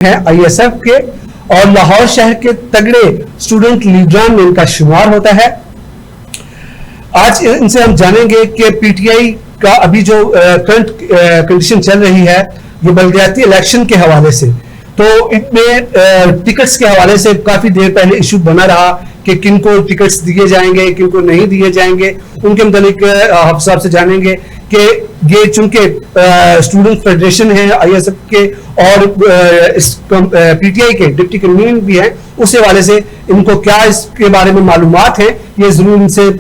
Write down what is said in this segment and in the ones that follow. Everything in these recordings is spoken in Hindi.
है आईएसएफ के और लाहौर शहर के तगड़े स्टूडेंट लीडरान में इनका शुमार होता है। आज इनसे हम जानेंगे कि पीटीआई का अभी जो करंट कंडीशन चल रही है वो बल्दियाती इलेक्शन के हवाले से, तो इनमें टिकट्स के हवाले से काफी देर पहले इशू बना रहा कि किनको टिकट्स दिए जाएंगे, किनको नहीं दिए जाएंगे। उनके मुतालिक आप साहब से जानेंगे कि ये चूंकि स्टूडेंट फेडरेशन है आईएसएफ के और इस पीटीआई के डिप्टी कन्वीनर भी हैं, उस हवाले से इनको क्या इसके बारे में मालूमात है ये जरूर इनसे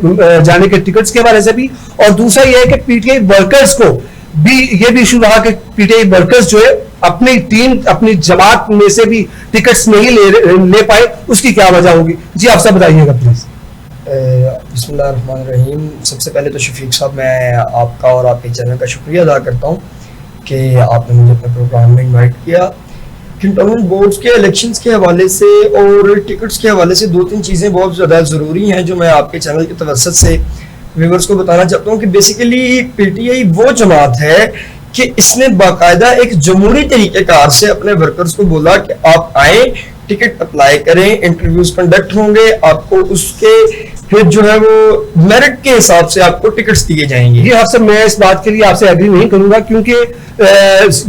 जाने के, टिकट्स के बारे से भी। और दूसरा ये है कि पीटीआई वर्कर्स को भी ये भी इशू रहा कि पीटीआई वर्कर्स जो है अपनी टीम अपनी जमात में से भी टिकट्स नहीं ले पाए, उसकी क्या वजह होगी? जी आप सब बताइएगा प्लीज। बिस्मिल्लाहिर्रहमानिर्रहीम। सबसे पहले तो शफीक साहब मैं आपका और आपके चैनल का शुक्रिया अदा करता हूँ कि आपने मुझे अपने प्रोग्राम में इनवाइट किया। कैंटोनमेंट बोर्ड्स के इलेक्शंस के हवाले से और टिकट्स के हवाले से दो तीन चीज़ें बहुत ज़्यादा ज़रूरी हैं जो मैं आपके चैनल के तवस्सुत से व्यूअर्स को बताना चाहता हूँ कि बेसिकली पीटीआई वो जमात है कि इसने बाकायदा एक जमहूरी तरीक़ेकार से अपने वर्कर्स को बोला कि आप आए, टिकट अप्लाई करें, इंटरव्यूज कंडक्ट होंगे, आपको उसके फिर जो है वो मेरिट के हिसाब से आपको टिकट्स दिए जाएंगे। ये आपसे मैं इस बात के लिए आपसे एग्री नहीं करूंगा, क्योंकि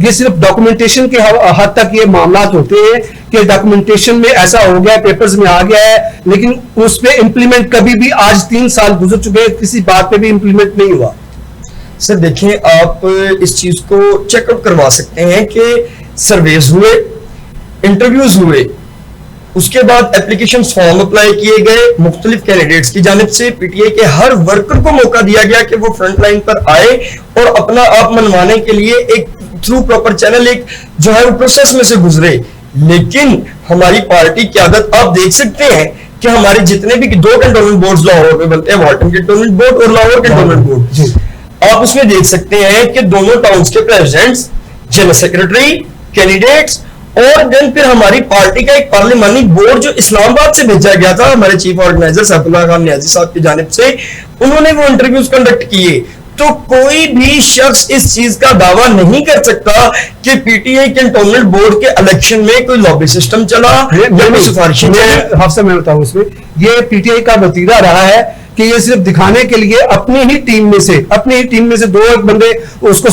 ये सिर्फ डॉक्यूमेंटेशन के हद तक ये मामला होते हैं कि डॉक्यूमेंटेशन में ऐसा हो गया, पेपर्स में आ गया है, लेकिन उस पे इम्प्लीमेंट कभी भी आज 3 साल गुजर चुके हैं, किसी बात पे भी इम्प्लीमेंट नहीं हुआ। सर देखें, आप इस चीज को चेकआउट करवा सकते हैं कि सर्वेज हुए, इंटरव्यूज हुए, उसके बाद एप्लीकेशन फॉर्म अप्लाई किए गए मुख्तलिफ कैंडिडेट्स की जानिब से। पीटीआई के हर वर्कर को मौका दिया गया कि वो फ्रंट लाइन पर आए और अपना आप मनवाने के लिए एक थ्रू प्रॉपर चैनल एक जो है वो प्रोसेस में से गुजरे। लेकिन हमारी पार्टी की आदत आप देख सकते हैं कि हमारे जितने भी 2 कैंटोनमेंट बोर्ड लाहौर में बनते हैं, वाटन कैंटोनमेंट बोर्ड और लाहौर कैंटोनमेंट बोर्ड, आप उसमें देख सकते हैं कि दोनों टाउन्स के प्रेसिडेंट्स, जनरल सेक्रेटरी, कैंडिडेट्स और देन फिर हमारी पार्टी का एक पार्लिमानी बोर्ड जो इस्लामाबाद से भेजा गया था हमारे चीफ ऑर्गेनाइजर सैफुल्लाह खान नियाजी साहब की जानिब से, उन्होंने वो इंटरव्यूज कंडक्ट किए। तो कोई भी शख्स इस चीज का दावा नहीं कर सकता कि पीटीआई कैंटोनमेंट बोर्ड के इलेक्शन में कोई लॉबी सिस्टम चला या कोई सिफारिशें। मैं बताऊं उसमें ये पीटीआई का वतीरा रहा है कि ये सिर्फ दिखाने के लिए अपनी ही टीम में से 2 बंदे उसको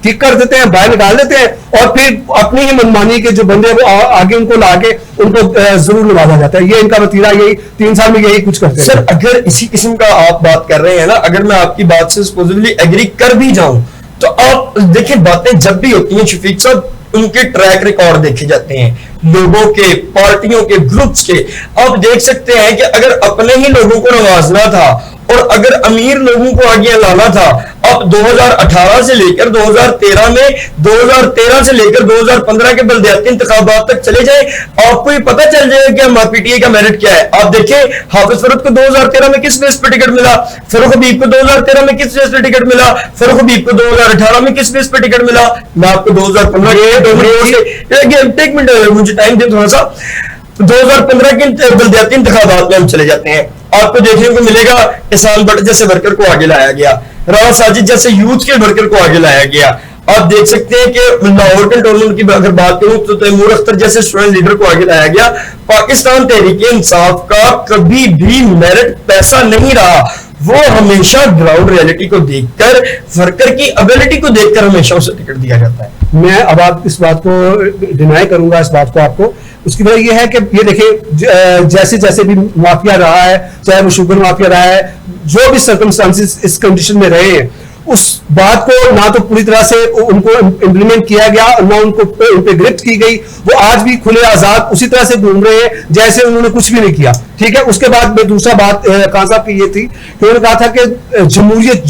किक कर देते हैं, बाहर निकाल देते हैं और फिर अपनी ही मनमानी के जो बंदे वो आगे उनको लाके उनको जरूर नवाजा जाता है। ये इनका वतीरा, यही 3 साल में यही कुछ करते हैं। सर अगर इसी किस्म का आप बात कर रहे हैं ना, अगर मैं आपकी बात से सपोजिबली एग्री कर भी जाऊं तो आप देखें बातें जब भी होती हैं शफीक साहब, उनके ट्रैक रिकॉर्ड देखे जाते हैं, लोगों के, पार्टियों के, ग्रुप्स के। आप देख सकते हैं कि अगर अपने ही लोगों को नवाजना था और अगर अमीर लोगों को आगे लाना था, अब 2018 से लेकर 2013 में 2013 से लेकर 2015 के बल्दियाती इंतखाबात तक चले जाए, आपको ये पता चल जाएगा कि हमारे पीटीआई का मेरिट क्या है। आप देखें हाफिज फरूक को 2013 में किस बेस पर टिकट मिला, फरूख हबीब को 2013 में किस बेस पर टिकट मिला, फरूख हबीब को 2018 में किस बेस पर टिकट मिला। मैं आपको 2015 एक मिनट मुझे टाइम दे थोड़ा सा, 2015 के बल्दियाती इंतखाबात में हम चले जाते हैं, आपको देखने को मिलेगा एहसान भट्ट जैसे वर्कर को आगे लाया गया, राना साजिद जैसे यूथ के वर्कर को आगे लाया गया। आप देख सकते हैं कि लाहौर कैंटोनमेंट की अगर बात करूं तो तैमूर अख्तर जैसे स्टूडेंट लीडर को आगे लाया गया। पाकिस्तान तहरीक इंसाफ का कभी भी मेरिट पैसा नहीं रहा, वो हमेशा ग्राउंड रियलिटी को देखकर, वर्कर की एबिलिटी को देखकर हमेशा उसे टिकट दिया जाता है। मैं अब आप इस बात को डिनाई करूंगा, इस बात को आपको। उसकी वजह यह है कि ये देखिए जैसे जैसे भी माफिया रहा है, चाहे वो शुगर माफिया रहा है, जो भी सर्कमस्टांसेस इस कंडीशन में रहे हैं, उस बात को ना तो पूरी तरह से उनको इम्प्लीमेंट किया गया, ना उनको उन पे गिरफ्त की गई। वो आज भी खुले आजाद उसी तरह से घूम रहे हैं जैसे उन्होंने कुछ भी नहीं किया। ठीक है, उसके बाद में दूसरा बात खान साहब की ये थी कि उन्होंने कहा था कि जमहूरियत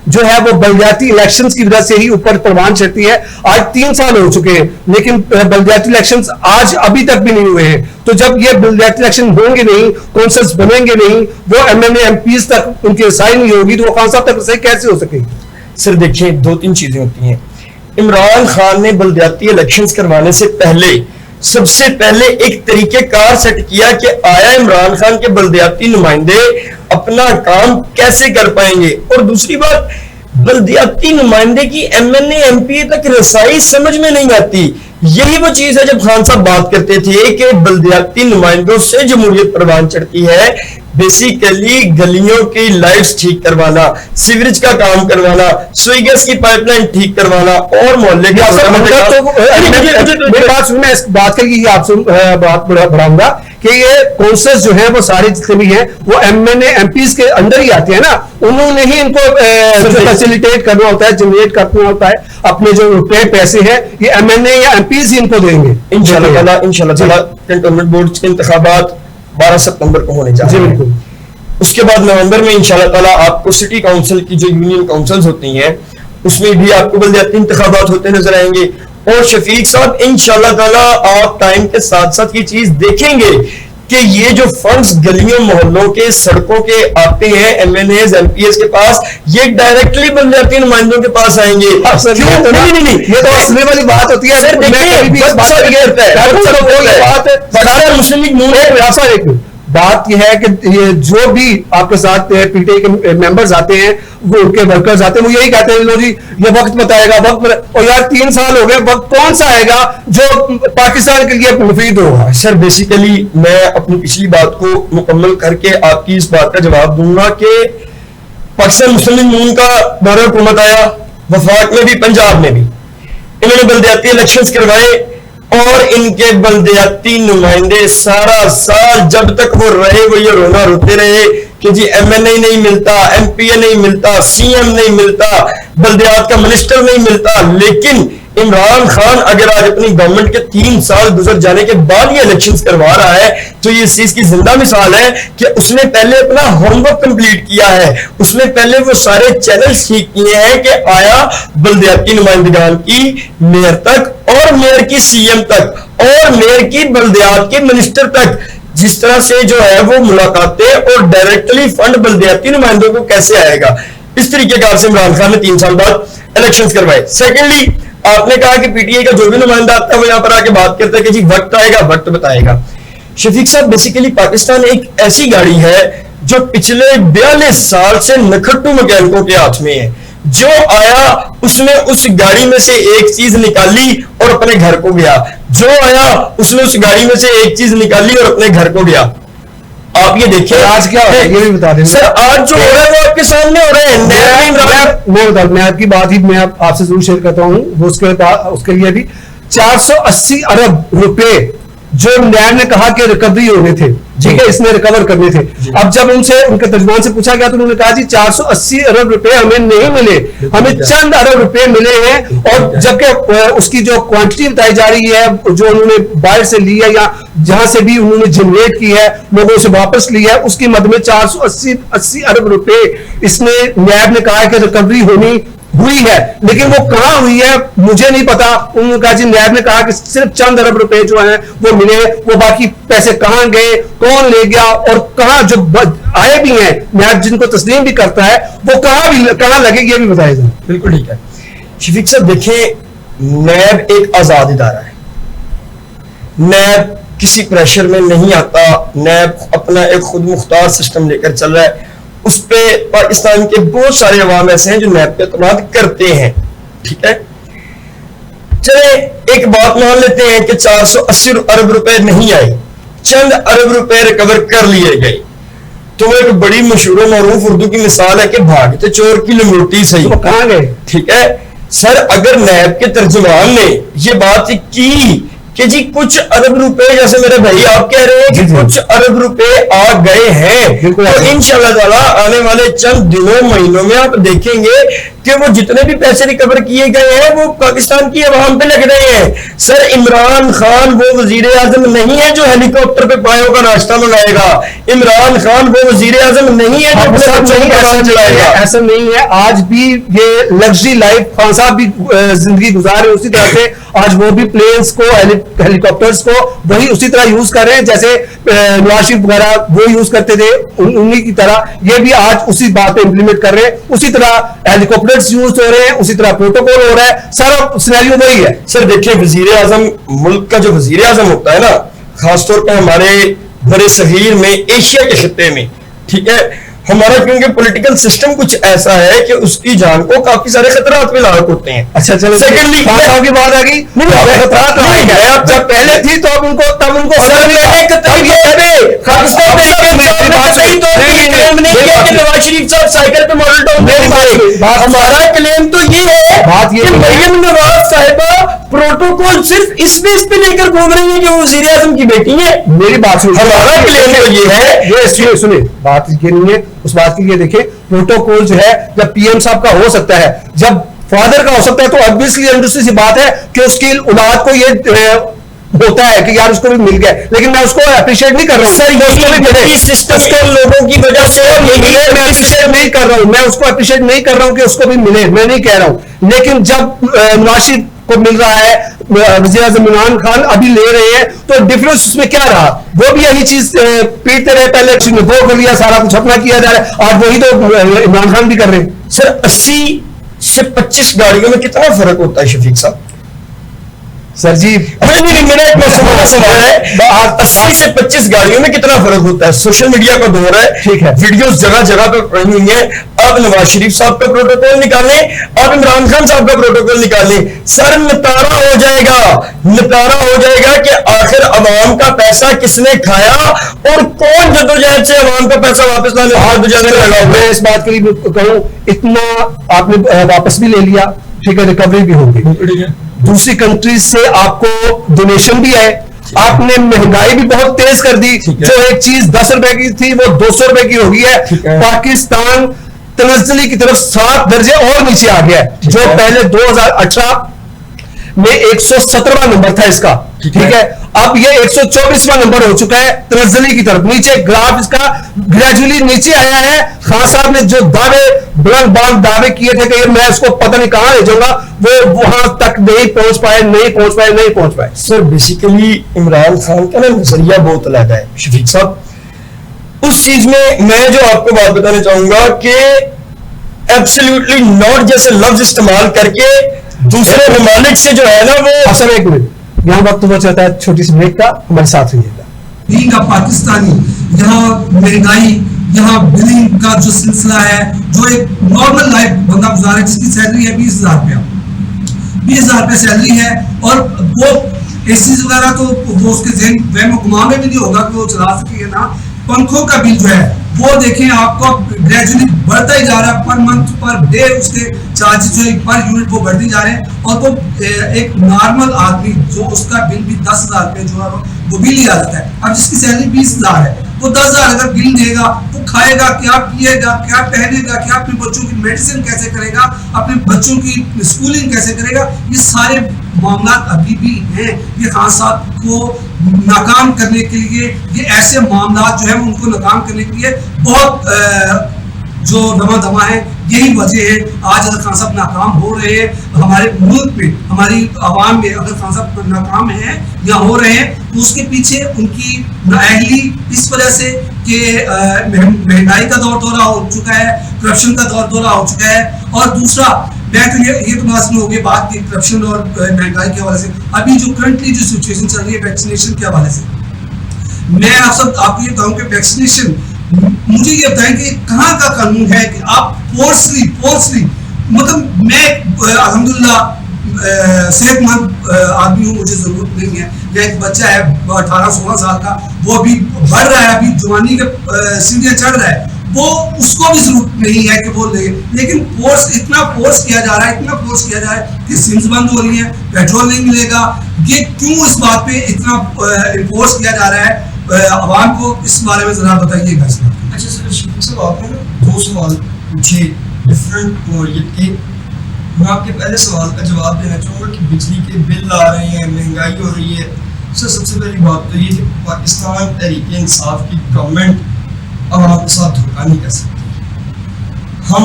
जो है वो बल्दियाती इलेक्शंस की वजह से ही ऊपर परवान चढ़ती है। आज 3 साल हो चुके हैं लेकिन बल्दियाती इलेक्शंस आज अभी तक भी नहीं हुए हैं। तो जब ये बल्दियाती इलेक्शन होंगे नहीं, कौंसल्स बनेंगे नहीं, वो एमएनए एमपीज तक उनकी रसाई नहीं होगी, तो वो खान साहब तक रसाई कैसे हो सकेगी? सर देखिए 2-3 चीजें होती हैं। इमरान खान ने बल्दियाती इलेक्शंस करवाने से पहले सबसे पहले एक तरीकेकार सेट किया कि आया इमरान खान के बल्दियाती नुमाइंदे अपना काम कैसे कर पाएंगे, और दूसरी बात बल्दियाती नुमाइंदे की एमएनए एमपी तक रसाई समझ में नहीं आती। यही वो चीज है जब खान साहब बात करते थे कि बल्दियाती नुमाइंदों से जमहूरियत परवान चढ़ती है। बेसिकली गलियों की लाइट्स ठीक करवाना, सीवरेज का काम करवाना, सुई गैस की पाइपलाइन ठीक करवाना और मोहल्ले के बात करके आपसे बात बढ़ाऊंगा कि ये कौंसल्स जो है वो सारे जितने भी हैं वो एमएनए एमपीज के अंदर ही आते हैं ना, उन्होंने ही इनको फैसिलिटेट करना होता है, जनरेट करना होता है। अपने जो रुपए पैसे हैं ये एमएनए या एमपीज ही इनको देंगे इंशाल्लाह। कैंटोनमेंट बोर्ड के इंतखाबात 12 सितंबर को होने जा रहे हैं। उसके बाद नवंबर में इंशाल्लाह ताला आपको सिटी काउंसिल की जो यूनियन काउंसिल्स होती हैं उसमें भी आपको बल्दियाती इंतखाबात होते नजर आएंगे। और शफीक साहब इंशाल्लाह ताला आप टाइम के साथ साथ ये चीज देखेंगे कि ये जो फंड्स गलियों मोहल्लों के सड़कों के आते हैं एमएनएस एमपीएस के पास, ये डायरेक्टली बल्दियाती नुमाइंदों के पास आएंगे। नहीं, ये तो असली वाली बात होती है। बात यह है कि ये जो भी आपके साथ पीटीआई के मेंबर्स आते हैं, वो उनके वर्कर्स आते हैं, वो यही कहते हैं लो जी ये वक्त बताएगा वक्त, और यार 3 साल हो गए, वक्त कौन सा आएगा जो पाकिस्तान के लिए मुफीद होगा। सर बेसिकली मैं अपनी पिछली बात को मुकम्मल करके आपकी इस बात का जवाब दूंगा कि पाकिस्तान मुस्लिम लीग का दौरा हुकूमत आया, वफाक में भी पंजाब में भी, इन्होंने बल्दियाती इलेक्शंस करवाए और इनके बल्दियाती नुमाइंदे सारा साल जब तक वो रहे वो ये रोना रोते रहे कि जी एमएनए नहीं मिलता, एमपीए नहीं मिलता, सीएम नहीं मिलता, बल्दियात का मिनिस्टर नहीं मिलता। लेकिन इमरान खान अगर आज अपनी गवर्नमेंट के 3 साल गुजर जाने के बाद ये इलेक्शंस करवा रहा है तो ये इस चीज की जिंदा मिसाल है कि उसने पहले अपना होमवर्क कंप्लीट किया है, उसने पहले वो सारे चैनल्स ठीक किए हैं कि आया बल्दियाती नुमाइंदगान की मेयर तक और मेयर की सीएम तक और मेयर की बल्दियात के मिनिस्टर तक जिस तरह से जो है वो मुलाकातें और डायरेक्टली फंड बल्दियाती नुमाइंदों को कैसे आएगा, इस तरीके कार से इमरान खान ने 3 साल बाद इलेक्शंस करवाए। सेकेंडली आपने कहा कि पीटीआई का जो भी नुमाइंदा आता है वो यहां पर आके बात करता है कि जी वक्त आएगा, वक्त बताएगा। शफीक साहब बेसिकली पाकिस्तान एक ऐसी गाड़ी है जो पिछले 42 साल से नखट्टू मैकेनिकों के हाथ में है। जो आया उसने उस गाड़ी में से एक चीज निकाली और अपने घर को गया, जो आया उसने उस गाड़ी में से एक चीज निकाली और अपने घर को गया। आप ये देखिए आज क्या हो रहा है ये भी बता दें सर, आज जो हो रहा है वो आपके सामने हो रहा है। मैं बता मैं आपकी बात ही मैं आपसे जरूर शेयर करता हूँ, वो उसके लिए भी 480 अरब रुपए जो नैब ने कहा कि रिकवरी होने थे, ठीक है, इसने रिकवर करने थे। अब जब उनसे उनके तर्जुमान से पूछा गया तो उन्होंने कहा जी 480 अरब रुपए हमें नहीं मिले, हमें चंद अरब रुपए मिले हैं। और जबकि उसकी जो क्वांटिटी बताई जा रही है जो उन्होंने बाहर से ली है या जहां से भी उन्होंने जनरेट की है लोगों से वापस ली है, उसकी मद में 480 अरब रुपए इसने नैब ने कहा है कि रिकवरी होनी हुई है। लेकिन वो कहां हुई है मुझे नहीं पता। उन्होंने कहा जी नैब ने कहा कि सिर्फ चंद अरब रुपए जो हैं वो मिले, वो बाकी पैसे कहां गए, कौन ले गया और कहां जो आए भी हैं नैब जिनको तस्लीम भी करता है वो कहां लगे ये भी बताएगा। बिल्कुल ठीक है शफीक साहब, देखें नैब एक आजाद इदारा है, नैब किसी प्रेशर में नहीं आता, नैब अपना एक खुद मुख्तार सिस्टम लेकर चल रहा है। उस पे पाकिस्तान के बहुत सारे अवाम ऐसे हैं जो नैब पे एतमाद करते हैं, ठीक है। चले एक बात मान लेते हैं कि 480 अरब रुपए नहीं आए, चंद अरब रुपए रिकवर कर लिए गए, तो वो एक बड़ी मशहूर मरूफ उर्दू की मिसाल है कि भागते चोर की लंगोटी सही, तो कहां गए, ठीक है। सर अगर नैब के तर्जुमान ने ये बात की कि जी कुछ अरब रुपए, जैसे मेरे भाई आप कह रहे हैं कि कुछ अरब रुपए आ गए हैं, तो इंशाल्लाह ताला आने वाले चंद दिनों महीनों में आप देखेंगे कि वो जितने भी पैसे रिकवर किए गए हैं वो पाकिस्तान की अवाम पे लग रहे हैं। सर इमरान खान वो वजीर आजम नहीं है जो हेलीकॉप्टर पे पायों का नाश्ता मंगाएगा, इमरान खान वो वजीर आजम नहीं है जो चलाएगा, ऐसा नहीं है। आज भी ये लग्जरी लाइफ खान साहब भी जिंदगी गुजार रहे, उसी तरह से आज वो भी प्लेन्स को हेलीकॉप्टर्स को वही उसी तरह यूज कर रहे हैं जैसे नवाज शरीफ वगैरह वो यूज करते थे, उन्हीं की तरह ये भी आज उसी बात पे इंप्लीमेंट कर रहे हैं। उसी तरह हेलीकॉप्टर्स यूज हो रहे हैं, उसी तरह प्रोटोकॉल हो रहा है, सारा सिनेरियो वही है। सर देखिए वजीर आजम, मुल्क का जो वजीर आजम होता है ना, खासतौर पर हमारे बड़े सगीर में एशिया के खित्ते में, ठीक है, हमारा क्योंकि पॉलिटिकल सिस्टम कुछ ऐसा है कि उसकी जान को काफी सारे खतरात में लायक होते हैं। अच्छा चलो, सेकेंडली की बात आ गई, खतरात आप जब पहले थी तो अब उनको नवाज शरीफ साहब साइकिल पे मॉडल टाउन, हमारा क्लेम तो ये है बात ये कि मरियम नवाज साहिबा प्रोटोकॉल सिर्फ इस बेस पे लेकर घूम रही है कि वो वजीर आजम की बेटी है। मेरी बात सुनिए, हमारा क्लेम तो ये है, ये सुनिए, बात ये नहीं है उस बात की। ये देखिए प्रोटोकॉल जो है जब पीएम साहब का हो सकता है, जब फादर का हो सकता है, तो ऑब्वियसली अंडरस्टूड सी बात है कि उसकी औलाद को ये होता है कि यार उसको भी मिल गया, लेकिन मैं उसको अप्रिशिएट नहीं कर रहा हूं। सर उसको भी मिले, सिस्टम के लोगों की वजह से मैं अप्रिशिएट नहीं कर रहा हूं, मैं उसको अप्रिशिएट नहीं कर रहा हूं कि उसको भी मिले, मैं नहीं कह रहा हूं। लेकिन जब नवाज शरीफ को मिल रहा है, वज़ीर आज़म इमरान खान अभी ले रहे हैं, तो डिफरेंस उसमें क्या रहा? वो भी यही चीज पीटते रहे, पहले वो कर लिया, सारा कुछ अपना किया जा रहा है, और वही तो इमरान खान भी कर रहे हैं। सर 80 से 25 गाड़ियों में कितना फर्क होता है शफीक साहब? सर जी नहीं, मेरा एक सवाल है, 80 से 25 गाड़ियों में कितना फर्क होता है? सोशल मीडिया का दौर है, ठीक है, वीडियोस जगह जगह पे पड़ी हुई है। आप नवाज शरीफ साहब का प्रोटोकॉल निकालें, आप इमरान खान साहब का प्रोटोकॉल निकालें, सर नितारा हो जाएगा कि आखिर अवाम का पैसा किसने खाया और कौन जद्दोजहद से अवाम का पैसा वापस लाने लगा। मैं इस बात के लिए कहूं, इतना आपने वापस भी ले लिया, ठीक है, रिकवरी भी होगी, दूसरी कंट्रीज से आपको डोनेशन भी है, आपने महंगाई भी बहुत तेज कर दी, जो एक चीज 10 रुपए की थी वो 200 रुपए की हो गई है। पाकिस्तान तनज़्ज़ुली की तरफ 7 दर्जे और नीचे आ गया है, जो पहले 2018 में 117वां नंबर था इसका, ठीक है, अब ये 124वां नंबर हो चुका है तनज़्ज़ुली की तरफ। नीचे ग्राफ इसका ग्रेजुअली नीचे आया है। खान साहब ने जो दावे बुलंद बांध दावे किए थे कि मैं उसको पता नहीं कहां ले जाऊंगा, वो वहां तक नहीं पहुंच पाए। सर बेसिकली इमरान खान का ना नजरिया बहुत अलग है शफीक साहब। उस चीज में मैं जो आपको बात बताना चाहूंगा कि एब्सोल्युटली नॉट जैसे लफ्ज इस्तेमाल करके दूसरे ममालिक से जो है ना वो। असल एक मिनट, यहाँ वक्त हो जाता है छोटी सी ब्रेक का, हमारे साथ रहिएगा। बीइंग अ पाकिस्तानी, यहाँ महंगाई, यहाँ बिलिंग का जो सिलसिला है, जो एक नॉर्मल लाइफ बंदा गुजारे, जिसकी सैलरी है 20,000 रुपया, 20,000 रुपया सैलरी है, और वो एसी वगैरह तो वो उसके जहन वहम गुमान में भी नहीं होगा कि वो चला सके ना। पंखों का बिल जो है वो देखें आपको ग्रेजुअली बढ़ता ही जा रहा है, पर मंथ पर डे उसके चार्जेस जो है पर यूनिट वो बढ़ते जा रहे हैं, और वो एक नॉर्मल आदमी जो उसका बिल भी 10,000 रुपये जो है वो बिल ही आ जाता है। अब जिसकी सैलरी 20,000 है, वो 10,000 अगर बिल देगा, वो खाएगा क्या, पिएगा क्या, पहनेगा क्या, अपने बच्चों की मेडिसिन कैसे करेगा, अपने बच्चों की स्कूलिंग कैसे करेगा, ये सारे मामला अभी भी हैं। ये खान साहब को नाकाम करने के लिए, ये ऐसे मामला जो है उनको नाकाम करने के लिए बहुत जो दमा है, यही वजह है आज अगर खान साहब नाकाम हो रहे हैं हमारे मुल्क में, हमारी आवाम में, अगर खान साहब नाकाम है या हो रहे हैं, तो उसके पीछे उनकी नाअहली इस वजह से कि महंगाई का दौर हो चुका है, करप्शन का दौर हो चुका है। और दूसरा, मैं तो ये तो नाज़िम हो गई बात की करप्शन और महंगाई के हवाले से। अभी जो करंटली जो सिचुएशन चल रही है वैक्सीनेशन के हवाले से, मैं आपको ये कहूँ कि वैक्सीनेशन, मुझे ये बताएं कि कहाँ का कानून है कि आप फोर्सली मतलब मैं अल्हम्दुलिल्लाह सेहतमंद आदमी हूँ, मुझे जरूरत नहीं है, या एक बच्चा है 18-16 साल का, वो अभी बढ़ रहा है, अभी जवानी के सीढ़ियाँ चढ़ रहा है, वो उसको भी जरूरत नहीं है कि वो ले, लेकिन इतना फोर्स किया जा रहा है कि सिम्स बंद हो रही है, पेट्रोल नहीं मिलेगा। ये क्यों इस बात पे इतना फोर्स किया जा रहा है? आवाम को इस बारे में जरा बताइएगा। अच्छा सर, शफीक साहब आपने ना 2 सवाल पूछे डिफरेंट नौइयत के। मैं आपके पहले सवाल का जवाब देना चाहूँगा कि बिजली के बिल आ रहे हैं, महंगाई हो रही है। सर सबसे पहली बात तो ये कि पाकिस्तान तहरीक इंसाफ की गवर्नमेंट आवाम के साथ धोखा नहीं कर सकती। हम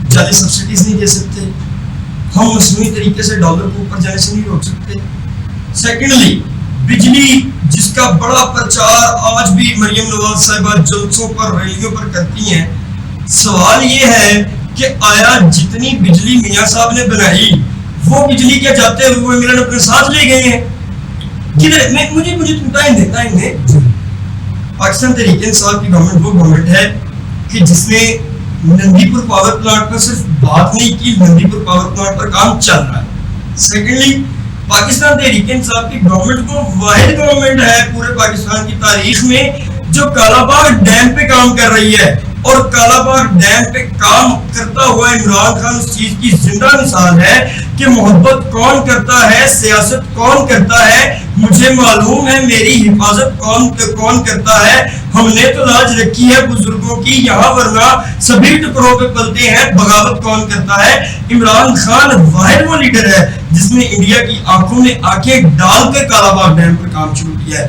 जाली सब्सिडीज नहीं दे सकते, हम मसनूई तरीके से डॉलर को ऊपर जाने से नहीं रोक सकते। सेकेंडली, बिजली जिसका बड़ा प्रचार आज भी मरियम नवाज साहिबा जलसों पर, रैलियों पर करती हैं, सवाल ये है कि आया जितनी बिजली मियां साहब ने बनाई, वो बिजली क्या जाते हुए मिलन अपने साथ ले गए हैं? किधर? मुझे टाइम दे। पाकिस्तान तहरीक इंसाफ की गवर्नमेंट वो गवर्नमेंट है कि जिसने नंदीपुर पावर प्लांट पर सिर्फ बात नहीं की, नंदीपुर पावर प्लांट पर काम चल रहा है। सेकेंडली, पाकिस्तान तहरीक इंसाफ की गवर्नमेंट को वाहिद गवर्नमेंट है पूरे पाकिस्तान की तारीख में जो कालाबाग डैम पे काम कर रही है, और कालाबाग डैम पे काम करता हुआ इमरान खान उस चीज की जिंदा मिसाल है कि मोहब्बत कौन करता है, सियासत कौन करता है, मुझे मालूम है, मेरी हिफाजत कौन करता है। हमने तो लाज रखी है बुजुर्गों की यहाँ, वरना सभी टुकड़ों पे पलते हैं, बगावत कौन करता है। इमरान खान वाहिद वो लीडर है जिसने इंडिया की आंखों में आंखें डालकर कालाबाग डैम पर काम शुरू किया है।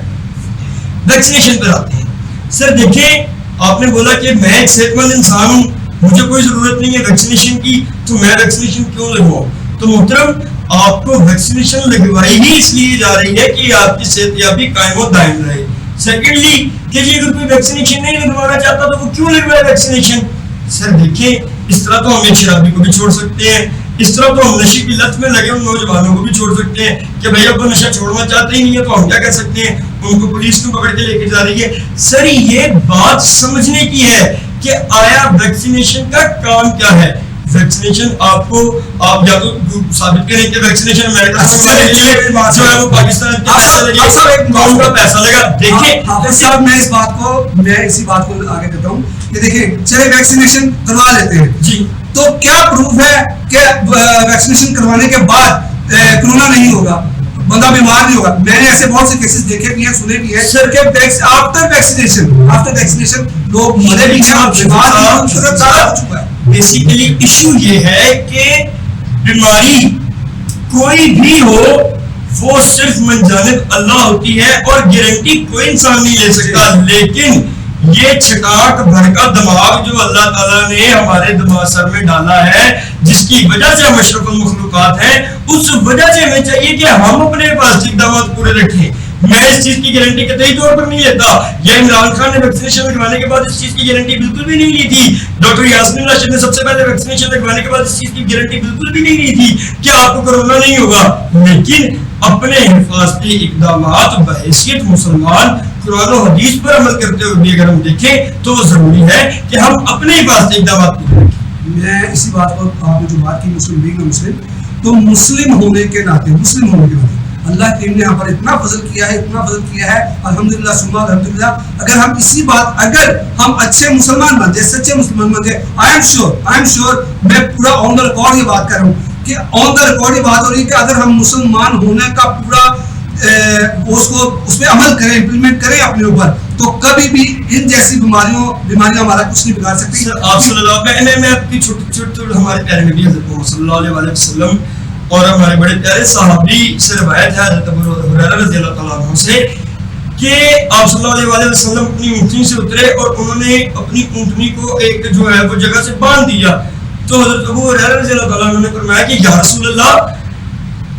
वैक्सीनेशन पर आते हैं। सर देखें, आपने बोला कि मैं एक सेहतमंद इंसान हूँ, मुझे कोई जरूरत नहीं है वैक्सीनेशन की, तो मैं वैक्सीनेशन क्यों लगवाऊं? तो मोहतरम, आपको वैक्सीनेशन लगवाई ही इसलिए जा रही है कि आपकी सेहतयाबी कायम व दायम रहे। सेकेंडली, कि जी अगर कोई वैक्सीनेशन नहीं लगवाना चाहता तो वो क्यों लगवाए वैक्सीनेशन? सर देखिए, इस तरह तो हम शराबी को भी छोड़ सकते हैं, इस तरह तो हम नशे की लत में लगे उन नौजवानों को भी छोड़ सकते हैं कि भाई अब वो नशा छोड़ना चाहते ही नहीं है तो हम क्या कर सकते हैं, उनको पुलिस को पकड़ के लेके जा रही है। सर ये बात समझने की है कि आया वैक्सीनेशन का काम क्या है। वैक्सीनेशन आपको, आप या तो साबित करें कि वैक्सीनेशन अमेरिका जो है वो पाकिस्तान के पैसा लगे, कौन का पैसा लगा। देखिए हाफिज साहब, मैं इसी बात को आगे देता हूँ कि देखिए, चले वैक्सीनेशन करवा लेते हैं जी, तो क्या प्रूफ है कि वैक्सीनेशन करवाने के बाद कोरोना नहीं होगा, बंदा बीमार नहीं होगा? मैंने ऐसे बहुत से केसेस देखे भी हैं, सुने भी हैं सर के आफ्टर वैक्सीनेशन लोग मरे भी हैं, बीमार भी हैं। बेसिकली इशू ये है कि बीमारी कोई भी हो वो सिर्फ मंजानिब अल्लाह होती है और गारंटी कोई इंसान नहीं ले सकता। लेकिन ये छटाक भड़का दिमाग जो अल्लाह ताला ने हमारे दिमाग सर में डाला है, जिसकी वजह से हम अशरफुल मखलूकात हैं, उस वजह से हमें चाहिए कि हम अपने पास इक़दाम पूरे रखें। मैं इस चीज की गारंटी कतई तौर पर नहीं लेता, या इमरान खान ने वैक्सीनेशन लगवाने के बाद इस चीज की गारंटी बिल्कुल भी नहीं ली थी। डॉक्टर यास्मीन राशिद ने सबसे पहले वैक्सीनेशन लगवाने के बाद इस चीज की गारंटी बिल्कुल भी नहीं ली थी कि आपको कोरोना नहीं होगा। लेकिन अपने हिफाजती इक़दाम बहैसियत मुसलमान कुरान और हदीस पर अमल करते हुए भी अगर हम देखें तो जरूरी है कि हम अपने हिफाजती इक़दाम पूरे रखें। मैं इसी बात पर, आपने जो बात की मुस्लिम लीग में मुस्लिम, तो मुस्लिम होने के नाते अल्लाह करीम ने यहाँ पर इतना फजल किया है, अल्हम्दुलिल्लाह सुम्मा अल्हम्दुलिल्लाह। अगर हम अच्छे मुसलमान बन जाए, सच्चे मुसलमान बन जाए, आई एम श्योर, मैं पूरा ऑन द रिकॉर्ड ये बात कर रहा हूँ कि ऑन द रिकॉर्ड ये बात हो रही है कि अगर हम मुसलमान होने का पूरा उसको उस पर अमल करें, इम्प्लीमेंट करें अपने ऊपर, तो कभी भी इन जैसी बीमारियां हमारा कुछ नहीं बिगाड़ सकती। मैं आपकी छोटे हमारे प्यारे नबी हज़रत सल्लल्लाहु अलैहि वसल्लम और हमारे बड़े प्यारे सहाबी से रवायत है हज़रत अबू हुरैरा रज़ियल्लाहु तआला अन्हु से कि आप सल्लल्लाहु अलैहि वसल्लम अपनी ऊँटनी से उतरे और उन्होंने अपनी ऊँटनी को एक जो है वो जगह से बांध दिया। तो हज़रत अबू हुरैरा रज़ियल्लाहु तआला अन्हु ने फरमाया कि या रसूल अल्लाह,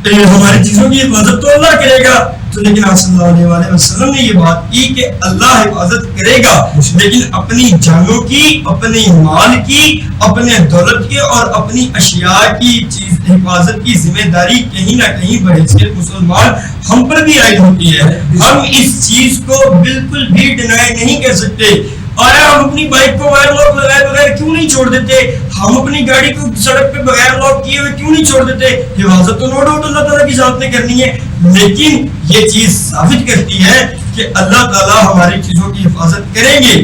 हमारी चीजों की हिफाजत तो अल्लाह करेगा। तो लेकिन आप सल्लल्लाहु अलैहि वसल्लम ने ये बात की कि अल्लाह हिफाजत करेगा, लेकिन अपनी जानों की, अपने माल की, अपने दौलत की और अपनी अशिया की चीज हिफाजत की जिम्मेदारी कहीं ना कहीं बहैसियत मुसलमान हम पर भी आयद होती है। हम इस चीज को बिल्कुल भी डिनाई नहीं कर सकते। और हम अपनी बाइक को बगैर लॉक लगाए बगैर क्यों नहीं छोड़ देते? हम अपनी गाड़ी को सड़क पे बगैर लॉक किए हुए क्यों नहीं छोड़ देते? हिफाजत तो नो डाउट अल्लाह ताला की जात ने करनी है, लेकिन ये चीज साबित करती है कि अल्लाह ताला हमारी चीजों की हिफाजत करेंगे।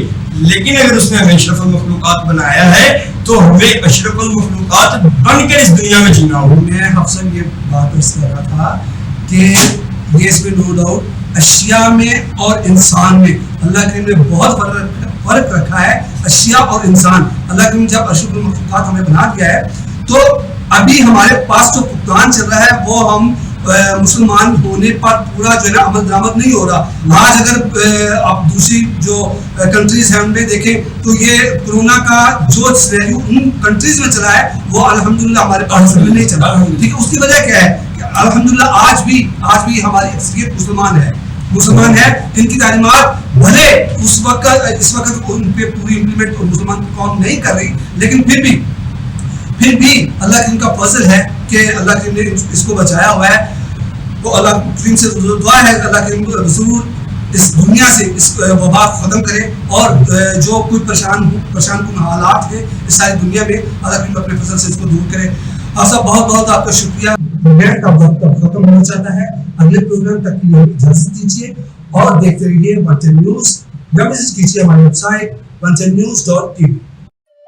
लेकिन अगर उसने हमें अशरफुल मखलूकात बनाया है तो हमें अशरफुल मखलूकात बनकर इस दुनिया में जीना हो। मैं अक्सर ये बात कर रहा था कि ये इसमें नो डाउट अशिया में और इंसान में अल्लाह करीम ने बहुत फर्क रखा है। अशिया और इंसान, अल्लाह करीम जब अशरफुल मखलूकात हमें बना दिया है तो अभी हमारे पास जो भुगतान चल रहा है वो हम मुसलमान होने पर पूरा जो है ना अमल दरामद नहीं हो रहा। आज अगर आप दूसरी जो कंट्रीज हैं उनमें देखें तो ये कोरोना का जो सिनेरियो उन कंट्रीज में चला है वो अल्हम्दुलिल्लाह हमारे पास नहीं चला। ठीक है, उसकी वजह क्या है कि अल्हम्दुलिल्लाह आज भी हमारी अक्सरियत मुसलमान है जिनकी तालीमात भले इस वक्त उन पे पूरी इम्प्लीमेंट मुसलमान कौम नहीं कर रही, लेकिन फिर भी अल्लाह की उनका फजल है कि अल्लाह ने इसको बचाया हुआ है। वो अल्लाह करीम से दुआ है अल्लाह करीम जरूर इस दुनिया से इस वबा को खत्म करे और जो कोई परेशान कुन हालात है इस सारी दुनिया में, अल्लाह करीम अपने फजल से इसको दूर करे। आप सब बहुत बहुत आपका शुक्रिया। नेट का वक्त अब खत्म होना चाहता है, अगले प्रोग्राम तक की इजाजत दीजिए और देखते रहिए 110 न्यूज या विजिट कीजिए हमारी वेबसाइट 110news.tv।